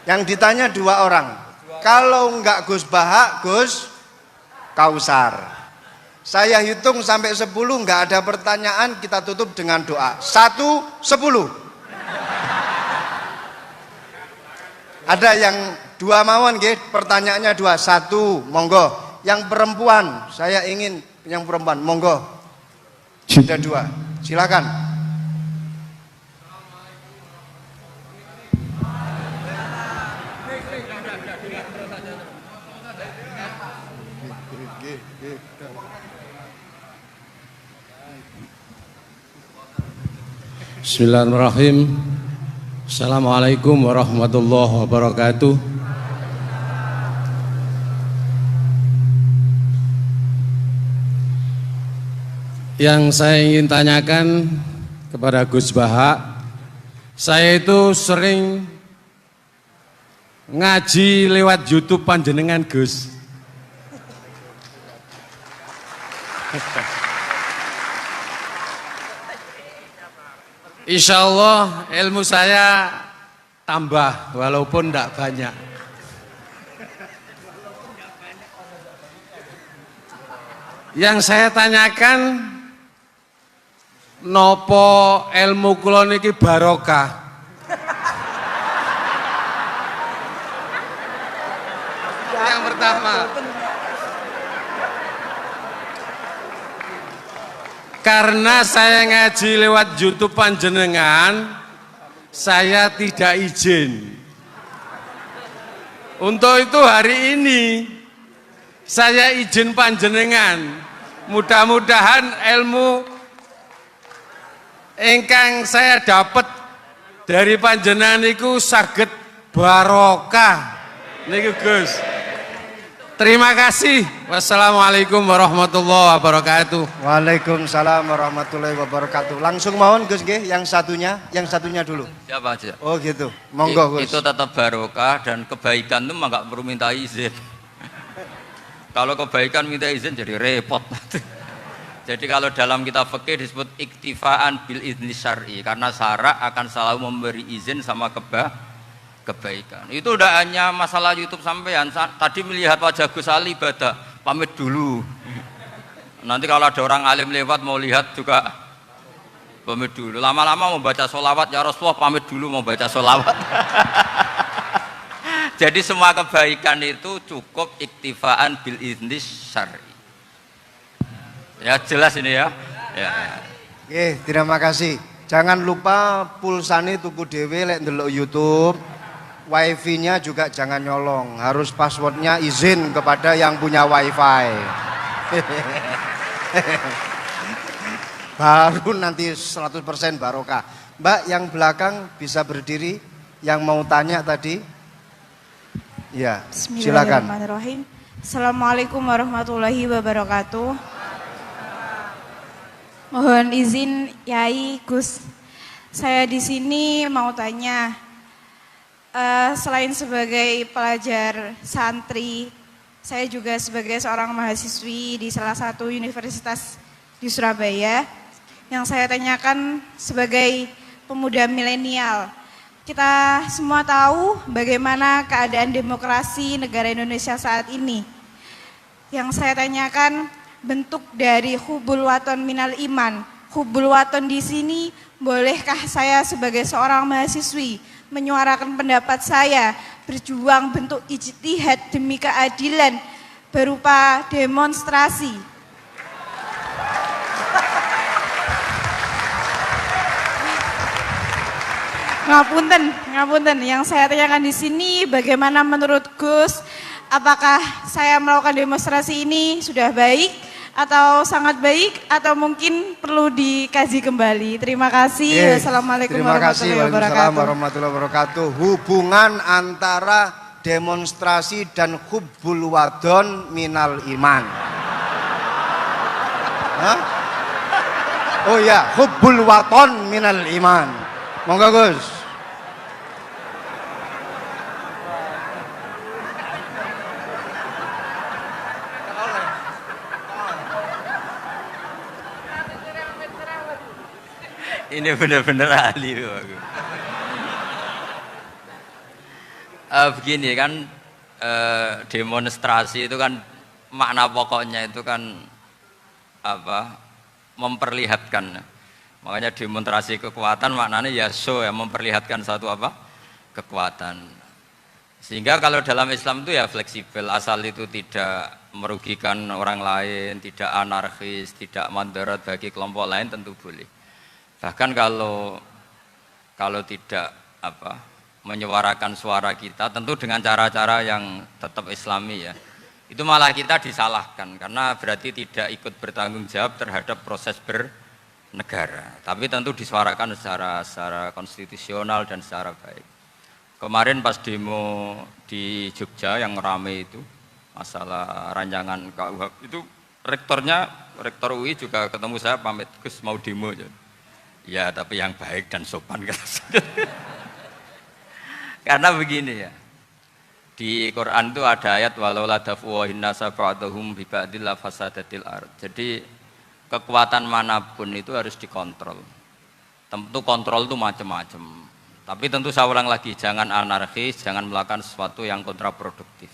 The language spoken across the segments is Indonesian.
Yang ditanya 2 orang. Kalau enggak Gus Baha, Gus Kausar. Saya hitung sampai 10, enggak ada pertanyaan, kita tutup dengan doa. 1, 10. Ada yang 2 mawon nggih, pertanyaannya 2. 1, monggo. Yang perempuan, saya ingin yang perempuan, monggo. Sudah 2. Silakan. Bismillahirrahmanirrahim. Assalamualaikum warahmatullahi wabarakatuh. Yang saya ingin tanyakan kepada Gus Baha, saya itu sering ngaji lewat YouTube panjenengan Gus. Insya Allah ilmu saya tambah walaupun tidak banyak. Yang saya tanyakan, nopo ilmu kula niki barokah? Yang pertama, karena saya ngaji lewat YouTube panjenengan, saya tidak izin. Untuk itu hari ini saya izin panjenengan. Mudah-mudahan ilmu ingkang saya dapat dari panjenengan niku saged barokah. Niku Gus. Terima kasih. Wassalamualaikum warahmatullahi wabarakatuh. Waalaikumsalam warahmatullahi wabarakatuh. Langsung mohon Gus nggih, yang satunya dulu. Siapa aja? Oh gitu. Monggo Gus. Itu tetap barokah dan kebaikan itu mah nggak perlu minta izin. Kalau kebaikan minta izin jadi repot. Jadi kalau dalam kitab fikih disebut iktifaan bil izni syar'i, karena syara akan selalu memberi izin sama kebaikan. Itu udah hanya masalah YouTube sampean. Tadi melihat wajah Gus Ali ibadah, pamit dulu. Nanti kalau ada orang alim lewat mau lihat juga pamit dulu. Lama-lama mau baca sholawat, ya Rasulullah pamit dulu mau baca sholawat. Jadi semua kebaikan itu cukup iktifaan bil izni syar'i. Ya jelas ini ya. Ya. Terima kasih. Jangan lupa pulsane tuku dhewe lek ndelok YouTube. Wifi-nya juga jangan nyolong, harus passwordnya izin kepada yang punya wifi. Baru nanti 100% barokah. Mbak yang belakang bisa berdiri, yang mau tanya tadi. Ya, silakan. Bismillahirrahmanirrahim. Assalamualaikum warahmatullahi wabarakatuh. Mohon izin Yai Gus, saya di sini mau tanya. Selain sebagai pelajar santri, saya juga sebagai seorang mahasiswi di salah satu universitas di Surabaya. Yang saya tanyakan sebagai pemuda milenial, kita semua tahu bagaimana keadaan demokrasi negara Indonesia saat ini. Yang saya tanyakan bentuk dari hubul waton minal iman. Hubul waton di sini, bolehkah saya sebagai seorang mahasiswi menyuarakan pendapat saya, berjuang bentuk ijtihad demi keadilan berupa demonstrasi? Ngapunten. Yang saya tanyakan di sini, bagaimana menurut Gus, apakah saya melakukan demonstrasi ini sudah baik atau sangat baik atau mungkin perlu dikaji kembali? Terima kasih. Wassalamualaikum warahmatullahi wabarakatuh. Hubungan antara demonstrasi dan hubbul wadon minal iman. Hah? Oh ya, hubbul wadon minal iman. Monggo Gus. Ini benar-benar ahli. Begini kan demonstrasi itu kan makna pokoknya itu kan apa? Memperlihatkan. Makanya demonstrasi kekuatan maknanya ya show, ya memperlihatkan satu apa? Kekuatan. Sehingga kalau dalam Islam itu ya fleksibel, asal itu tidak merugikan orang lain, tidak anarkis, tidak mandorot bagi kelompok lain tentu boleh. Bahkan kalau tidak apa menyuarakan suara kita tentu dengan cara-cara yang tetap Islami ya. Itu malah kita disalahkan karena berarti tidak ikut bertanggung jawab terhadap proses bernegara. Tapi tentu disuarakan secara konstitusional dan secara baik. Kemarin pas demo di Jogja yang rame itu masalah rancangan KUHP itu rektor UI juga ketemu saya pamit Gus mau demo aja. Ya tapi yang baik dan sopan kata saya. Karena begini ya. Di Quran itu ada ayat walau la dafuwahin nasa ba'dahum bi ba'dil la fasadatil ard. Jadi kekuatan manapun itu harus dikontrol. Tentu kontrol itu macam-macam. Tapi tentu saya ulang lagi, jangan anarkis, jangan melakukan sesuatu yang kontraproduktif.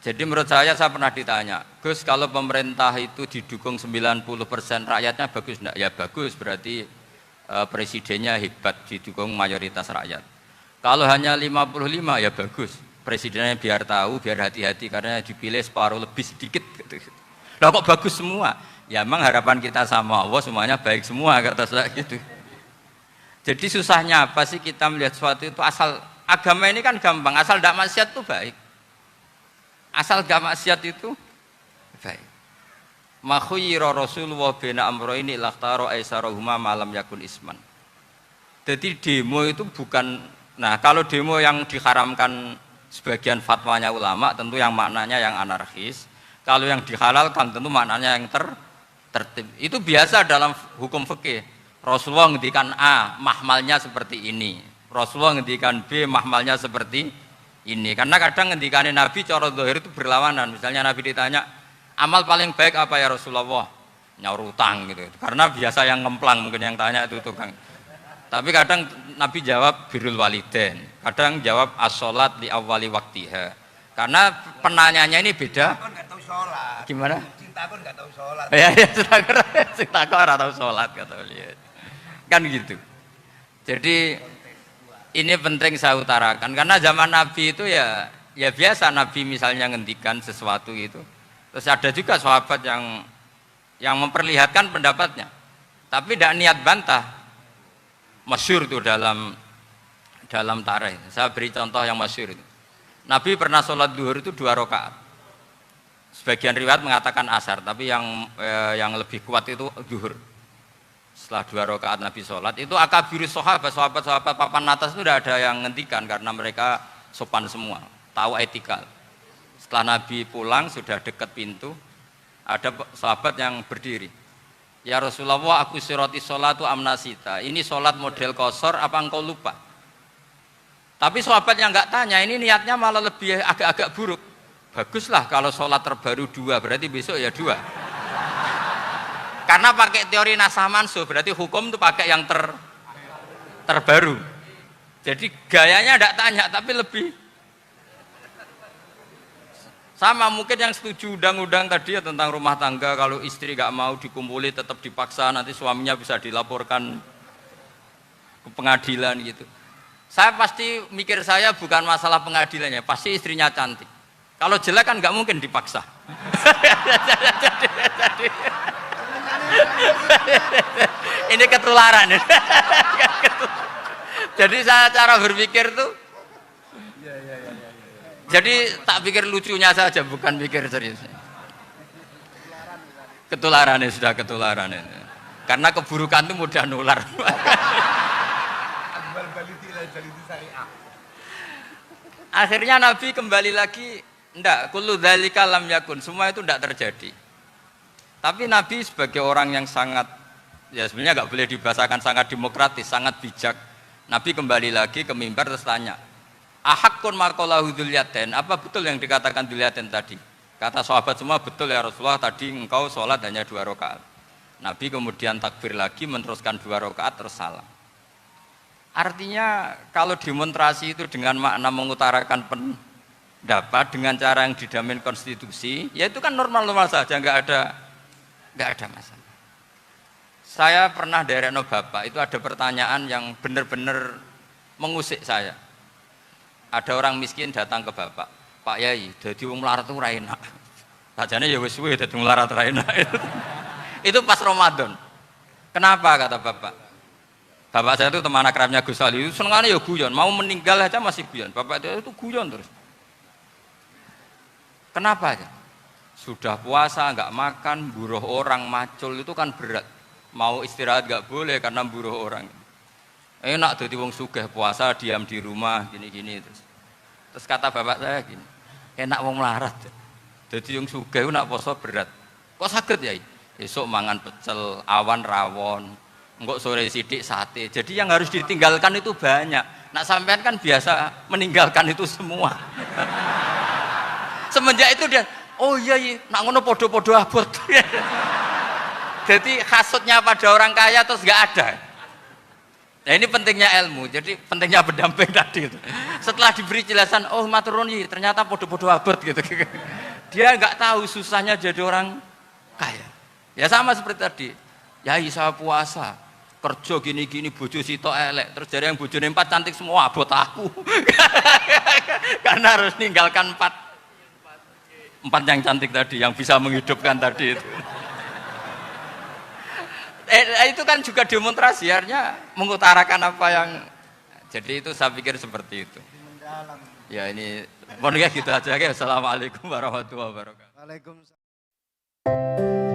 Jadi menurut saya pernah ditanya, Gus kalau pemerintah itu didukung 90% rakyatnya bagus enggak? Ya bagus, berarti presidennya hebat, didukung mayoritas rakyat. Kalau hanya 55 ya bagus, presidennya biar tahu, biar hati-hati karena dipilih separuh lebih sedikit. Lah kok bagus semua? Ya emang harapan kita sama Allah semuanya baik semua kata saya gitu. Jadi susahnya apa sih kita melihat sesuatu itu asal agama ini kan gampang, asal tidak maksiat itu baik. Asal tidak maksiat itu baik. Ma khuyira Rasulullah bina amroini lakhtaro aisarohuma malam yakun isman. Jadi demo itu bukan, nah kalau demo yang diharamkan sebagian fatwanya ulama tentu yang maknanya yang anarkis. Kalau yang dihalalkan tentu maknanya yang tertib. Itu biasa dalam hukum fikih. Rasulullah ngendikan A, mahmalnya seperti ini. Rasulullah ngendikan B, mahmalnya seperti ini. Karena kadang ngendikane Nabi cara zahir itu berlawanan. Misalnya Nabi ditanya, amal paling baik apa ya Rasulullah? Nyaur utang gitu. Karena biasa yang ngemplang mungkin yang tanya itu tukang. Tapi kadang Nabi jawab birrul walidain. Kadang jawab as-sholat li awwali waktiha. Karena penanyanya ini beda. Aku nggak tahu sholat. Gimana? Cinta aku nggak tahu sholat. Ya, cinta aku nggak tahu sholat kata beliau. Kan gitu. Jadi ini penting saya utarakan karena zaman Nabi itu ya biasa Nabi misalnya ngendikan sesuatu itu. Terus ada juga sahabat yang memperlihatkan pendapatnya. Tapi tidak niat bantah. Masyhur itu dalam tarikh. Saya beri contoh yang masyhur itu. Nabi pernah sholat duhur itu 2 rakaat. Sebagian riwayat mengatakan asar, tapi yang lebih kuat itu duhur. Setelah 2 rakaat Nabi sholat, itu akabirus sahabat papan atas itu tidak ada yang ngendikan karena mereka sopan semua, tahu etika. Setelah Nabi pulang sudah dekat pintu, ada sahabat yang berdiri. Ya Rasulullah, aku siroti sholatu amnasita. Ini sholat model kosor, apa engkau lupa? Tapi sahabat yang nggak tanya, ini niatnya malah lebih agak-agak buruk. Baguslah kalau sholat terbaru 2, berarti besok ya 2. Karena pakai teori nasah mansuh, berarti hukum itu pakai yang terbaru. Jadi gayanya tidak tanya, tapi lebih sama mungkin yang setuju undang-undang tadi ya tentang rumah tangga, kalau istri nggak mau dikumpuli tetap dipaksa, nanti suaminya bisa dilaporkan ke pengadilan gitu. Saya pasti mikir saya bukan masalah pengadilannya, pasti istrinya cantik. Kalau jelek kan nggak mungkin dipaksa. Ini ketularan. Jadi saya cara berpikir tuh, jadi tak pikir lucunya saja, bukan pikir serius. Ketularan ya sudah ketularan. Karena keburukan itu mudah nular. Akhirnya Nabi kembali lagi, enggak, kullu dzalika lam yakun, semua itu enggak terjadi. Tapi Nabi sebagai orang yang sangat, ya sebenarnya enggak boleh dibahasakan sangat demokratis, sangat bijak. Nabi kembali lagi ke mimbar terus tanya, ahakun makolahu dzulyaten, apa betul yang dikatakan dzulyaten tadi? Kata sahabat semua, betul ya Rasulullah, tadi engkau sholat hanya 2 rakaat. Nabi kemudian takbir lagi, meneruskan 2 rakaat terus salam. Artinya kalau demonstrasi itu dengan makna mengutarakan pendapat dengan cara yang dijamin konstitusi, ya itu kan normal-normal saja, nggak ada masalah. Saya pernah dereno bapak, itu ada pertanyaan yang benar-benar mengusik saya. Ada orang miskin datang ke bapak, Pak Yai, jadi wong melarat itu ra enak. Sajane ya wis suwe dadi melarat ra enak. Itu pas Ramadan. Kenapa kata bapak? Bapak saya itu teman akrabnya Gus Ali, senengannya ya guyon, mau meninggal aja masih guyon. Bapak itu guyon terus. Kenapa ya? Sudah puasa nggak makan, buruh orang macul itu kan berat. Mau istirahat nggak boleh karena buruh orang. Enak jadi wong sugih puasa diam di rumah gini-gini terus. Terus kata bapak saya gini, enak wong melarat. Jadi wong sugih nak puasa berat. Kok sakit ya? Esok mangan pecel, awan rawon. Enggak sore sidik sate. Jadi yang harus ditinggalkan itu banyak. Nak sampean kan biasa meninggalkan itu semua. Semenjak itu dia, oh iya, nak ngono podo-podo abot. Jadi hasutnya pada orang kaya terus nggak ada. Nah ini pentingnya ilmu. Jadi pentingnya pendamping tadi itu. Setelah diberi jelasan, oh maturun ternyata podo-podo abot gitu. Dia nggak tahu susahnya jadi orang kaya. Ya sama seperti tadi. Ya saya puasa. Kerja gini-gini bojo sitok elek terus jadi yang bojone 4 cantik semua abot aku. Karena harus ninggalkan 4 yang cantik tadi yang bisa menghidupkan tadi itu. Itu kan juga demonstrasi, artinya mengutarakan apa yang, jadi itu saya pikir seperti itu. Ya ini pokoknya gitu aja. Assalamualaikum warahmatullahi wabarakatuh. Waalaikumsalam.